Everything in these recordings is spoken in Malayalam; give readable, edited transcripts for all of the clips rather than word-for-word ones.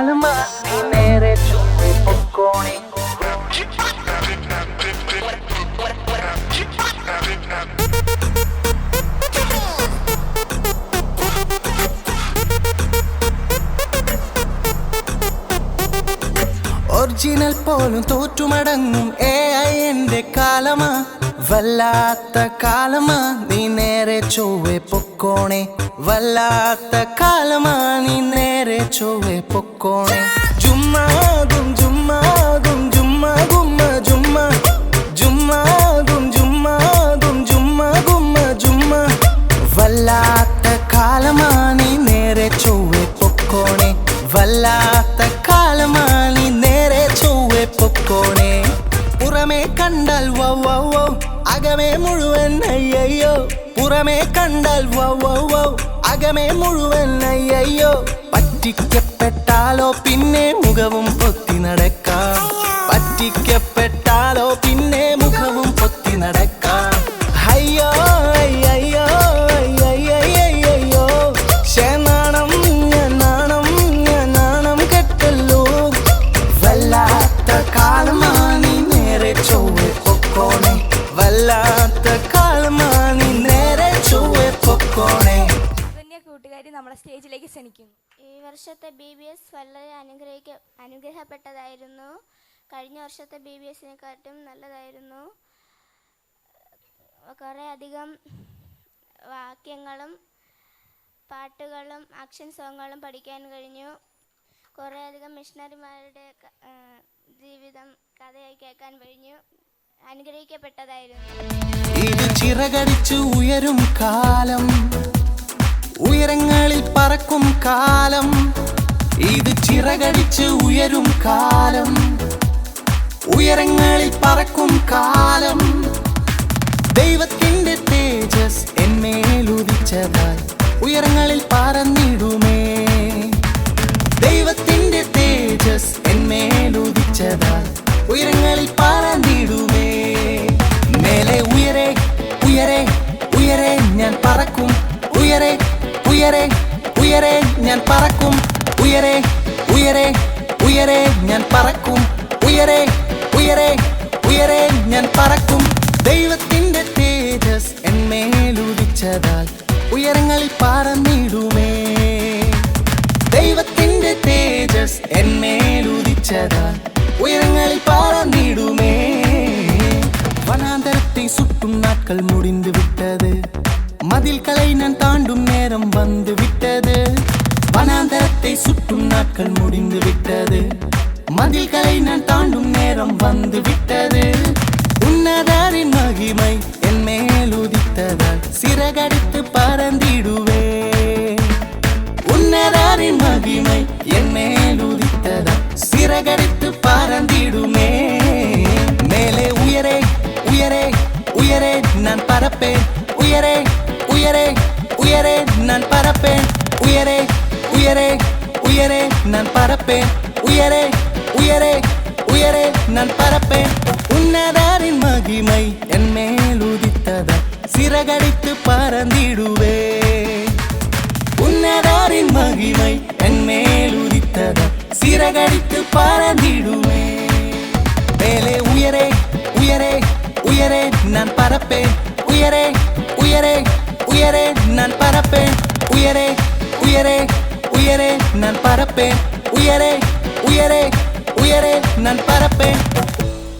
കാലമാ നീ നേരെ ചൊവ്വേ പൊക്കോണേ. ഒറിജിനൽ പോലും തോറ്റുമടങ്ങും AI എന്റെ കാലമാ, വല്ലാത്ത കാലമാ നീ നേരെ ചൊവ്വേ പൊക്കോണേ. വല്ലാത്ത കാലമാ നീ നേരെ ചൊവ്വേ പൊക്കോണേ. ജുമ്മാകും ജുമ്മാകും ജുമ്മാ ഗുമ്മ ജുമ്മ ജുമ്മാകും ജുമ്മാകും ജുമ്മാ ഗുമ്മ ജുമ്മ. വല്ലാത്ത കാലമാ നീ നേരെ ചൊവ്വേ പൊക്കോണേ. വല്ലാത്ത കാലമാ നീ നേരെ ചൊവ്വേ പൊക്കോണേ. പുറമേ കണ്ടാൽ വൗ വൗ വൗ, അകമേ മുഴുവൻ അയ്യയ്യോ. പുറമേ കണ്ടാൽ വൗ വൗ വൗ, അകമേ മുഴുവൻ അയ്യയ്യോ. പറ്റിക്കപ്പെട്ടാലോ പിന്നെ മുഖവും പൊത്തി നടക്കാം. പറ്റിക്കപ്പെട്ടാലോ പിന്നെ മുഖവും പൊത്തി നടക്കാം. അയ്യോ അയ്യോ അയ്യോ ശനാണം ഞാൻ നാണം ഞാൻ നാണം കെട്ടല്ലോ. വല്ലാത്ത കാലമാ നീ നേരെ ചൊവ്വേ പൊക്കോണേ. വല്ലാത്ത കാലമാ നീ നേരെ ചൊവ്വേ പൊക്കോണേ. കൂട്ടുകാരി നമ്മളെ സ്റ്റേജിലേക്ക് ക്ഷണിക്കുന്നു. ഈ വർഷത്തെ BBS വളരെ അനുഗ്രഹപ്പെട്ടതായിരുന്നു. കഴിഞ്ഞ വർഷത്തെ BBSനെക്കാട്ടും നല്ലതായിരുന്നു. കുറേ അധികം വാക്യങ്ങളും പാട്ടുകളും ആക്ഷൻ സോങ്ങുകളും പഠിക്കാൻ കഴിഞ്ഞു. കുറേ അധികം മിഷണറിമാരുടെ ജീവിതം കഥയായി കേൾക്കാൻ കഴിഞ്ഞു. അനുഗ്രഹിക്കപ്പെട്ടതായിരുന്നു. ഇത് ചിറകടിച്ചു ഉയരും കാലം, ഉയരങ്ങളിൽ പറക്കും കാലം. ഇത് ചിറകടിച്ച് ഉയരും കാലം, ഉയരങ്ങളിൽ പറക്കും കാലം. ദൈവത്തിന്റെ തേജസ് എന്മേലുദിച്ചതായി ഉയരങ്ങളിൽ പറന്നിടുമേ. ദൈവത്തിന്റെ തേജസ് എന്മേലുദിച്ചതായി ഉയരങ്ങളിൽ പറന്നിടുമേ. മേലെ ഉയരെ ഉയരെ ഉയരെ ഞാൻ പറക്കും. ഉയരെ ഉയരെ ഉയരെ ഞാൻ പറക്കും. ഉയരെ ഉയരെ ഉയരെ ഞാൻ പറക്കും. ഉയരെ ഉയരെ ഉയരെ ഞാൻ പറക്കും. ദൈവത്തിന്റെ തേജസ് എന്മേലുദിച്ചതാൽ ഉയരങ്ങളിൽ പറന്നിടുമേ. ദൈവത്തിന്റെ തേജസ് എന്മേലുദിച്ചതാൽ ഉയരങ്ങളിൽ പറന്നിടുമേ. വനാന്തരത്തെ சுட்டும் நாட்கள் முடிந்து விட்டது. மதில்களை நான் தாண்டும் நேரம் வந்து விட்டது. வனாந்தரத்தை சுற்றும் நாட்கள் முடிந்து விட்டது. மதில்களை நான் தாண்டும் நேரம் வந்து விட்டது. உன்னதரின் மகிமை என் மேல் உதித்ததால் சிறகடித்து பறந்திடுவே. உன்னதரின் மகிமை என் மேல் உதித்ததால் சிறகடித்து பறந்திடுமே. மேலே உயரே உயரே உயரே நான் பறப்பேன். உயரே உயரே உயரே நான் பறப்பேன். உயரே உயரே ഉയരെ ഞാൻ പറപ്പേൻ. ഉയരെ ഉയരെ ഉയരെ ഞാൻ പറപ്പേൻ. ഉന്നതരിൻ മഹിമൈ എന്മേലുദിത്തതാ സിറകടിത്ത് പറന്നിടുവേ. ഉന്നതരിൻ മഹിമൈ എന്മേലുദിത്തതാ സിറകടിത്ത് പറന്നിടുവേ. മേലെ ഉയരെ ഉയരെ ഉയരെ ഞാൻ പറപ്പേൻ. ഉയരെ ഉയരെ ഉയരെ ഞാൻ പറപ്പേൻ. ഉയരെ ഉയരെ ഉയരെ ഞാൻ പറപ്പേൻ. ഉയരെ ഉയരെ ഉയരെ ഞാൻ പറപ്പേൻ.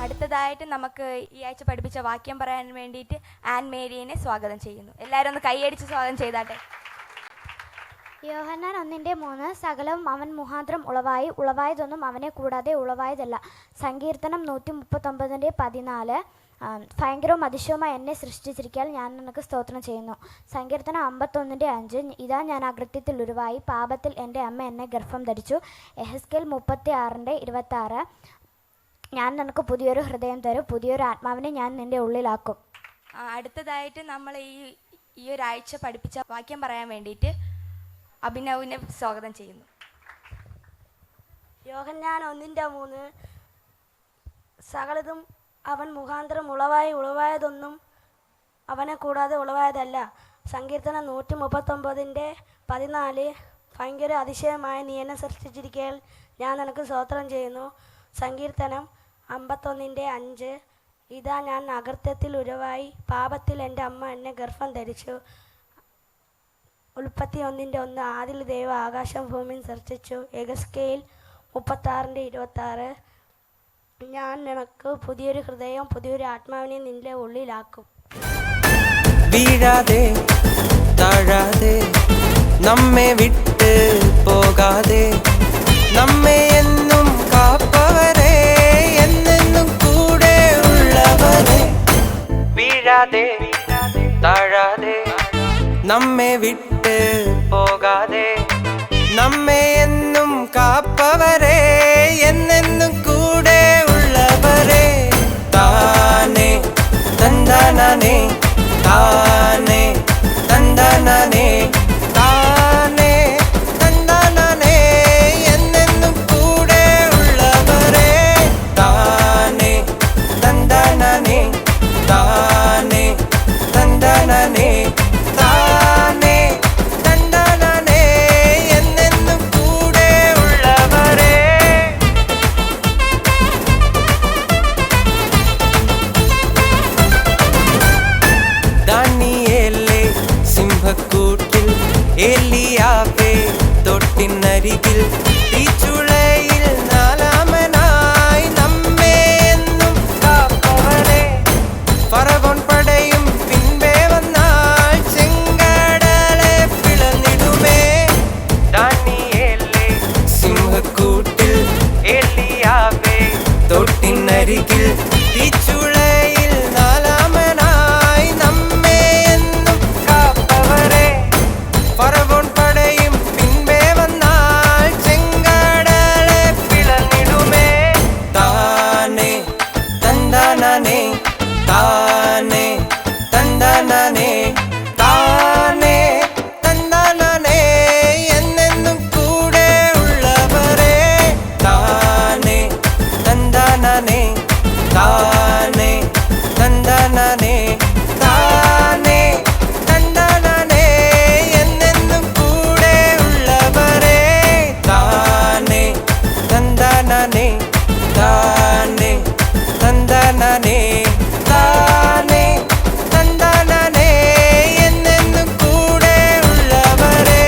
അടുത്തതായിട്ട് നമുക്ക് ഈ ആഴ്ച പഠിപ്പിച്ച വാക്യം പറയാൻ വേണ്ടിയിട്ട് ആൻ മേരിയെ സ്വാഗതം ചെയ്യുന്നു. എല്ലാവരും ഒന്ന് കൈയടിച്ച് സ്വാഗതം ചെയ്താട്ടെ. യോഹന്നാൻ 1:3 സകലവും അവൻ മുഖാന്തരം ഉളവായി, ഉളവായതൊന്നും അവനെ കൂടാതെ ഉളവായതല്ല. സങ്കീർത്തനം 139:14 ഭയങ്കരവും അതിശയവുമായി എന്നെ സൃഷ്ടിച്ചിരിക്കാൻ ഞാൻ നിനക്ക് സ്തോത്രം ചെയ്യുന്നു. സങ്കീർത്തനം 51:5 ഇതാ ഞാൻ അകൃത്യത്തിൽ ഉരുവായി, പാപത്തിൽ എൻ്റെ അമ്മ എന്നെ ഗർഭം ധരിച്ചു. എഹെസ്കേൽ 36:26 ഞാൻ നിനക്ക് പുതിയൊരു ഹൃദയം തരും, പുതിയൊരു ആത്മാവിനെ ഞാൻ നിൻ്റെ ഉള്ളിലാക്കും. അടുത്തതായിട്ട് നമ്മൾ ഈ ഒരാഴ്ച പഠിപ്പിച്ച വാക്യം പറയാൻ വേണ്ടിയിട്ട് അഭിനവിനെ സ്വാഗതം ചെയ്യുന്നു. യോഹന്നാൻ 1:3 സകലതും അവൻ മുഖാന്തരം ഉളവായി, ഉളവായതൊന്നും അവനെ കൂടാതെ ഉളവായതല്ല. സങ്കീർത്തനം 139:14 ഭയങ്കര അതിശയമായ നീ എന്നെ സൃഷ്ടിച്ചിരിക്കൽ ഞാൻ നിനക്ക് സ്തോത്രം ചെയ്യുന്നു. സങ്കീർത്തനം 51:5. ഇതാ ഞാൻ അകൃത്യത്തിൽ ഉരുവായി, പാപത്തിൽ എൻ്റെ അമ്മ എന്നെ ഗർഭം ധരിച്ചു. 31:1. ആദിൽ ദൈവം ആകാശം ഭൂമിയും സൃഷ്ടിച്ചു. എഗസ്കേൽ 36:26. ഞാൻ നിനക്ക് പുതിയൊരു ഹൃദയം, പുതിയൊരു ആത്മാവിനെ നിന്റെ ഉള്ളിലാക്കും. വീഴാതെ താഴാതെ നമ്മെ വിട്ട് പോകാതെ നമ്മെ എന്നും കാപ്പവരെ എന്നെന്നും കൂടെ ഉള്ളവരെ. വീഴാതെ താഴാതെ നമ്മെ വിട്ട് പോകാതെ നമ്മെ എന്നും കാപ്പവരെ എന്നെന്നും കൂടെ ഉള്ളവരെ. താനേ തന്താനേ താനേ തന്താനേ താനേ തന്താനേ എന്നെന്നും കൂടെ ഉള്ളവരെ. താനേ തന്താനേ താനേ തന്താനേ താനേ തന്താനേ എന്നെന്നും കൂടെ ഉള്ളവരെ. ദാനിയേലേ സിംഹക്കൂട്ടിൽ, ഏലിയാവേ തൊട്ടിനരികിൽ, തീച്ചുളയിൽ നാലാമനായി നമ്മെ എന്നും കാപ്പവരെ. ഫറവോൻ പടയും പിൻപേ വന്നാൽ ചെങ്കടലെ പിളർന്നിടുമേ. ദാനിയേലേ സിംഹക്കൂട്ടിൽ, ഏലിയാവേ തൊട്ടിനരികിൽ, തീച്ചുളയിൽ നാലാമനായി നമ്മെ എന്നും കാപ്പവരെ. ഫറവോൻ പടയും പിൻപേ വന്നാൽ ചെങ്കടലെ പിളർന്നിടുമേ. താനേ തന്താനേ താനേ തന്താനേ താനേ തന്താനേ എന്നെന്നും കൂടെ ഉള്ളവരെ. താനേ തന്താനേ താനേ തന്താനേ താനേ തന്താനേ എന്നെന്നും കൂടെ ഉള്ളവരെ. താനേ തന്താനേ താനേ തന്താനേ താനേ തന്താനേ എന്നെന്നും കൂടെ ഉള്ളവരെ.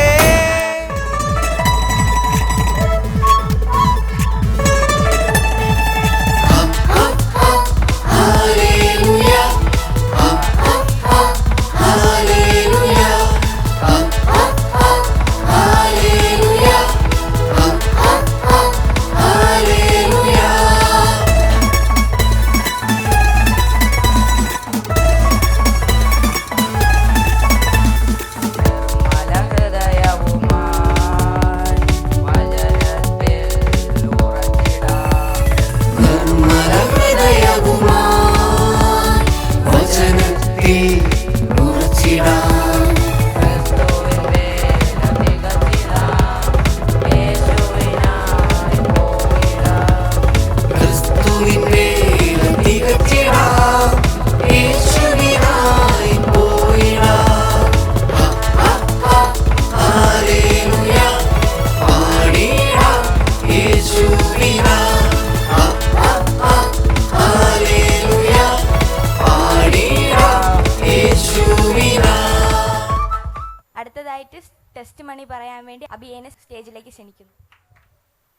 അടുത്തതായിട്ട് ടെസ്റ്റ് മണി പറയാൻ വേണ്ടി അബിയേനെ സ്റ്റേജിലേക്ക് ക്ഷണിക്കുന്നു.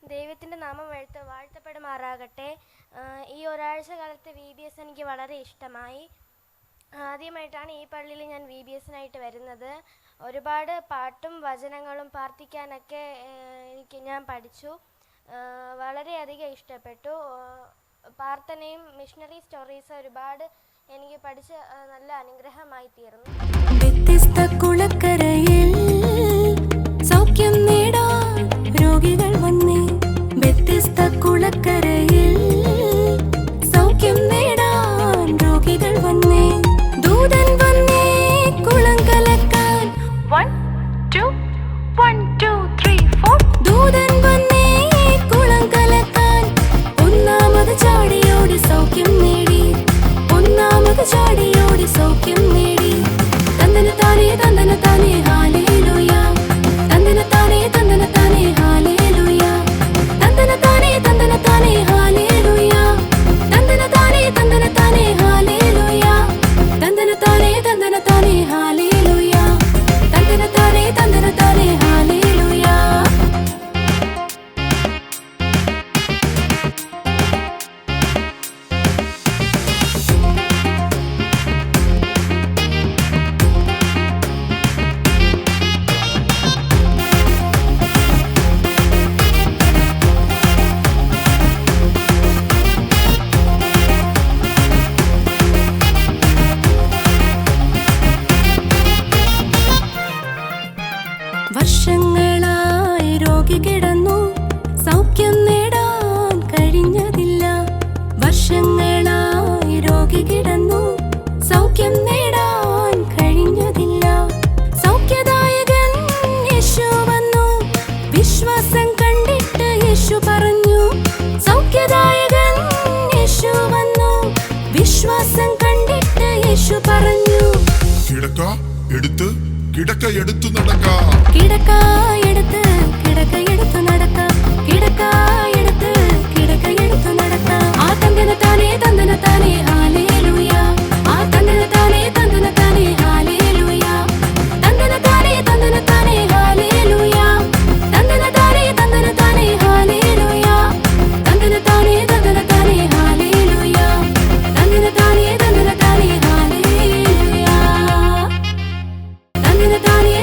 ദൈവത്തിൻ്റെ നാമം വാഴ്ത്തപ്പെടുമാറാകട്ടെ. ഈ ഒരാഴ്ച കാലത്തെ VBS എനിക്ക് വളരെ ഇഷ്ടമായി. ആദ്യമായിട്ടാണ് ഈ പള്ളിയിൽ ഞാൻ VBSനായിട്ട് വരുന്നത്. ഒരുപാട് പാട്ടും വചനങ്ങളും പ്രാർത്ഥിക്കാനൊക്കെ ഞാൻ പഠിച്ചു. വളരെയധികം ഇഷ്ടപ്പെട്ടു. പ്രാർത്ഥനയും മിഷണറി സ്റ്റോറീസ് ഒരുപാട് എനിക്ക് പഠിച്ച് നല്ല അനുഗ്രഹമായി തീർന്നു. വ്യത്യസ്ത കുളക്കരയിൽ സൗഖ്യം നേടാൻ രോഗികൾ വന്നേ. വ്യത്യസ്ത കുളക്കരയിൽ സൗഖ്യം നേടാൻ രോഗികൾ വന്നേ. ദൂതൻ വന്നേ കുളം കലക്കാൻ. 1 2 1 2 3 4. ദൂതൻ വന്നേ കുളം കലക്കാൻ. ഒന്നാമത് ചാടിയോടി സൗഖ്യം നേടി. ഒന്നാമത് ചാടിയോടി സൗഖ്യം നേടി. തന്നന താനേ രോഗി കിടന്നു സൗഖ്യം നേടാൻ കഴിഞ്ഞതില്ല. വർഷങ്ങളായി രോഗി കിടന്നു സൗഖ്യം നേടാൻ കഴിഞ്ഞതില്ല. സൗഖ്യദായകൻ യേശു വന്നു, വിശ്വാസം കണ്ടിട്ട് യേശു പറഞ്ഞു. സൗഖ്യദായകൻ യേശു വന്നു, വിശ്വാസം കണ്ടിട്ട് യേശു പറഞ്ഞു. കിടക്ക എടുത്തു നടക്ക, കിടക്ക എടുത്ത് നടക്ക, കിടക്ക എടുത്ത് നടക്ക. ആ തന്തന താനേ ഹല്ലേലൂയ, ആ തന്തന താനേ ഹല്ലേലൂയ, തന്തന താനേ ഹല്ലേലൂയ, തന്തന താനേ ഹല്ലേലൂയ, തന്തന താനേ ഹല്ലേലൂയ, തന്തന താനേ ഹല്ലേലൂയ, തന്തന താനേ